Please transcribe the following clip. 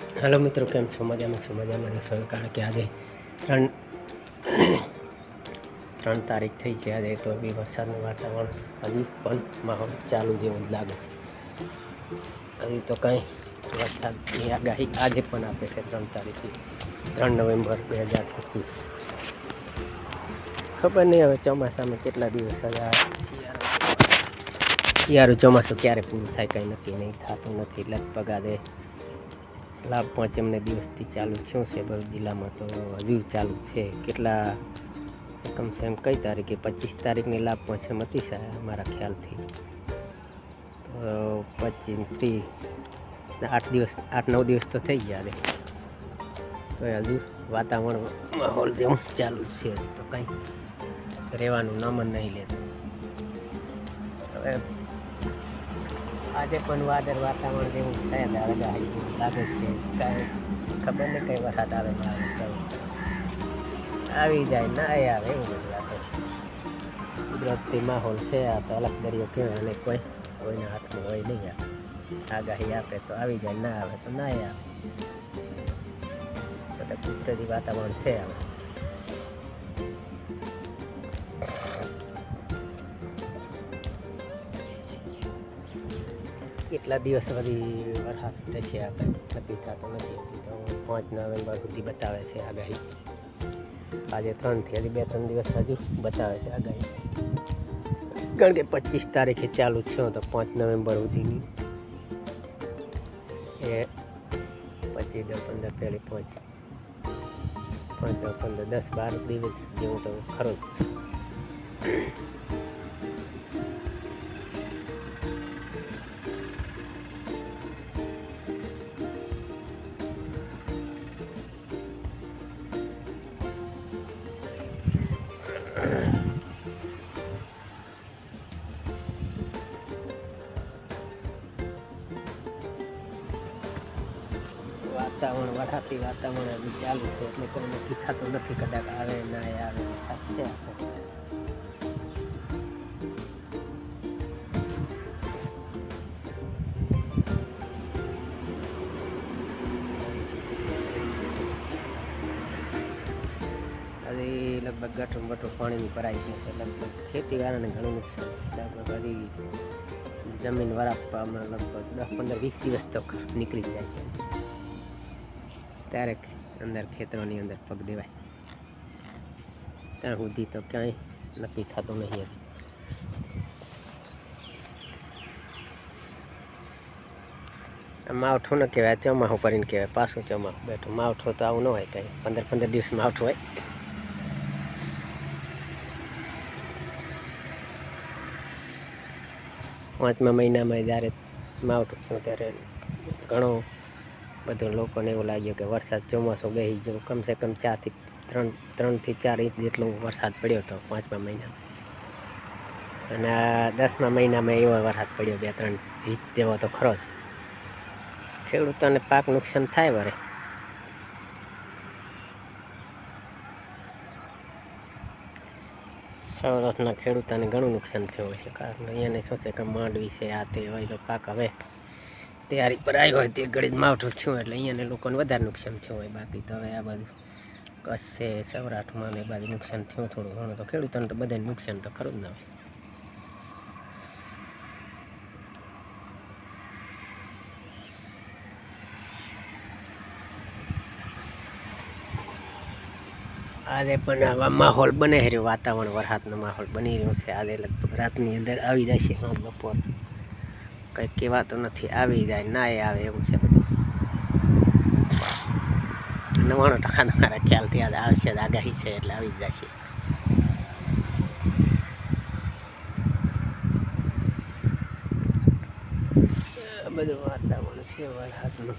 Hello मित्रों, केम छो? मजा में छो? कारण के आज 3 तारीख थी है। आज तो बी वरसाद वातावरण हजी पण माहौल चालू जेवुं लागे छे। हजी तो कई वरसादनी आगाही आजे पण आपे छे 3 तारीख 3 नवेम्बर 2025। खबर नहीं हवे ચોમાસા में केटला दिवस यार ચોમાસું क्यारे पूरुं थाय कई नक्की नहीं थातुं नथी। लगभग आज लाभ पंचमने दिवसथी चालू थयुं छे। भरूच जिल्लामां तो हजू चालू छे। केटला कम से कम कई तारीखे 25 तारीखनी लाभ पंचम हती मारा ख्यालथी। तो 25 30 8-9 दिवस तो थई गया। तो हजू वातावरण माहौल जेवुं चालू छे। तो कई रहेवानुं नाम ज नहीं लेतुं। हवे आजे पण वादळ वातावरण जेवुं शायद आगाही लागे छे। कांई खबर नहीं कई वरसाद आवे ना आवी जाए ना आवे एवुं बधुं लागे छे। कुदरती माहौल छे। आ तो अलग दरियो कहेवाय ने कोईना हाथमां होय नहीं। आगाही आपे तो आवी जाए ना आवे तो ना आवे। तो कुदरती वातावरण छे। आवे કેટલા દિવસ વધી વરસાદ રહેશે આ કંઈ નક્કી થતું નથી। તો 5 નવેમ્બર સુધી બતાવે છે આગાહી। આજે 3 થી હજી 2-3 દિવસ હજુ બતાવે છે આગાહી। કારણ કે 25 તારીખે ચાલુ થયો તો 5 નવેમ્બર સુધીની એ 25 10 15 પહેલી 5 10 15 10 12 દિવસ જેવું તો ખરો જ। वातावरण वरसादी वातावरण अभी चालू है એટલે કોઈ નક્કી થતું નથી। કદાચ આવે ના આવે થશે। હજી લગભગ ગટર બટર પાણીની ભરાઈ ગઈ છે। લગભગ ખેતીવાળાને ઘણું નુકસાન છે। લગભગ હજી જમીન વરાપવામાં લગભગ 10-15-20 દિવસ તો નીકળી જાય છે। ત્યારે અંદર ખેતરોની અંદર પગ દેવાય ત્યાં સુધી તો ક્યાંય નક્કી થતું નહીં। માવઠું ન કહેવાય, ચોમાસું કરીને કહેવાય। પાછું ચોમાસું બેઠું। માવઠું તો આવું ન હોય કંઈ 15-15 દિવસ માવઠું હોય। પાંચમા મહિનામાં જ્યારે માવઠું થયું ત્યારે ઘણો બધું લોકોને એવું લાગ્યું કે વરસાદ ચોમાસું બેસી ગયું। કમસે કમ 3 થી 4 ઇંચ જેટલો વરસાદ પડ્યો હતો 5મા મહિનામાં। અને 10મા મહિનામાં એવો વરસાદ પડ્યો 2-3 ઇંચ જેવો તો ખરો જ। ખેડૂતોને પાક નુકસાન થાય વરે। સૌરાષ્ટ્રના ખેડૂતોને ઘણું નુકસાન થયું હોય છે। કારણ કે અહીંયાને શું છે કે માંડવી છે આ તે હોય તો પાક હવે તૈયારી પર આવી હોય તે ઘડી જ માવઠું થયું એટલે અહીંયાને લોકોને વધારે નુકસાન થયું હોય। બાકી તો હવે આ બાજુ કચ્છ છે સૌરાષ્ટ્રમાં ને એ બાજુ નુકસાન થયું થોડું ઘણું। તો ખેડૂતોને તો બધાને નુકસાન તો ખરું જ ના હોય। આજે પણ આવા માહોલ બને રહ્યો। વાતાવરણ વરસાદનો માહોલ બની રહ્યો છે। આજે લગભગ રાતની અંદર આવી જાય છે। હા બપોર કંઈ કહેવાતું નથી। આવી જાય ના આવે એવું છે બધું। 99% મારા ખ્યાલથી આજે આવશે આગાહી છે એટલે આવી જ જશે। બધું વાતાવરણ છે વરસાદનું।